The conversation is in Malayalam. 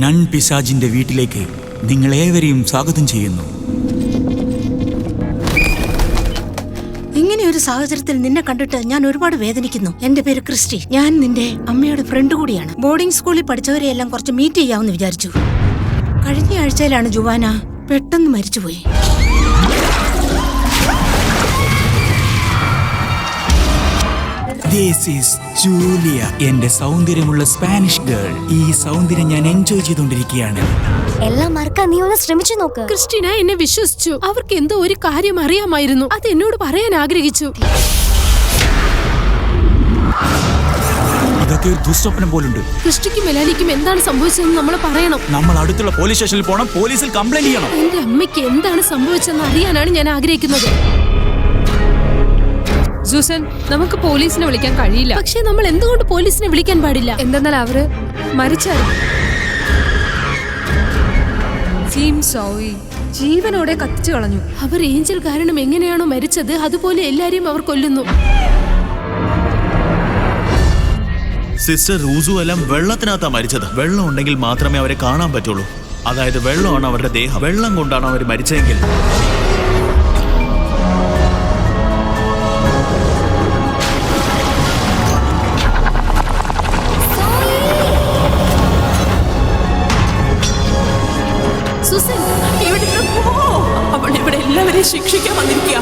നൺ പിശാചിന്റെ വീട്ടിലേക്ക് നിങ്ങളേവരെയും സ്വാഗതം ചെയ്യുന്നു. ഇങ്ങനെ ഒരു സാഹചര്യത്തിൽ നിന്നെ കണ്ടിട്ട് ഞാൻ ഒരുപാട് വേദനിക്കുന്നു. എന്റെ പേര് ക്രിസ്റ്റി. ഞാൻ നിന്റെ അമ്മയുടെ ഫ്രണ്ട് കൂടിയാണ്. ബോർഡിംഗ് സ്കൂളിൽ പഠിച്ചവരെയെല്ലാം കുറച്ച് മീറ്റ് ചെയ്യാമെന്ന് വിചാരിച്ചു. കഴിഞ്ഞ ആഴ്ചയിലാണ് ജുവാന പെട്ടെന്ന് മരിച്ചുപോയി. This is Julia, എന്റെ സൗന്ദര്യമുള്ള സ്പാനിഷ് ഗേൾ. ഈ സൗന്ദര്യം ഞാൻ എൻജോയ് ചെയ്തുകൊണ്ടിരിക്കുകയാണ്. എല്ലാം മറക്കാൻ നീ ഒന്ന് ശ്രമിച്ചു നോക്ക്. ക്രിസ്റ്റീന എന്നെ വിശ്വസിച്ചു. അവർക്ക് എന്തോ ഒരു കാര്യം അറിയാമായിരുന്നു. അത് എന്നോട് പറയാൻ ആഗ്രഹിച്ചു. അതൊക്കെ ഒരു ദുസ്വപ്നം പോലുണ്ട്. ക്രിസ്റ്റിക്കും മെലാനിക്കും എന്താണ് സംഭവിച്ചതെന്ന് നമ്മൾ പറയണം. നമ്മൾ അടുത്തുള്ള പോലീസ് സ്റ്റേഷനിൽ പോകണം. പോലീസിൽ കംപ്ലൈന്റ് ചെയ്യണം. എന്റെ അമ്മയ്ക്ക് എന്താണ് സംഭവിച്ചതെന്ന് അറിയാനാണ് ഞാൻ ആഗ്രഹിക്കുന്നത്. സൂസൻ, നമുക്ക് പോലീസിനെ വിളിക്കാൻ കഴിയില്ല. പക്ഷെ നമ്മൾ എന്തുകൊണ്ട് പോലീസിനെ വിളിക്കാൻ പാടില്ല? എന്തെന്നാൽ അവര് മരിച്ചായിരുന്നു. ജീവനോടെ കത്തിച്ചു കളഞ്ഞു. അവർ ഏഞ്ചൽ കാരണം എങ്ങനെയാണോ മരിച്ചത് അതുപോലെ എല്ലാരെയും അവർ കൊല്ലുന്നു. സിസ്റ്റർ റൂസു എല്ലാം വെള്ളത്തിനകത്താ മരിച്ചത്. വെള്ളം ഉണ്ടെങ്കിൽ മാത്രമേ അവരെ കാണാൻ പറ്റുള്ളൂ. അതായത് വെള്ളമാണ് അവരുടെ ദേഹം. വെള്ളം കൊണ്ടാണ് അവർ മരിച്ചതെങ്കിൽ സുസൻ, അവൾ ഇവിടെ എല്ലാവരെയും ശിക്ഷിക്കാൻ വന്നിരിക്കുക.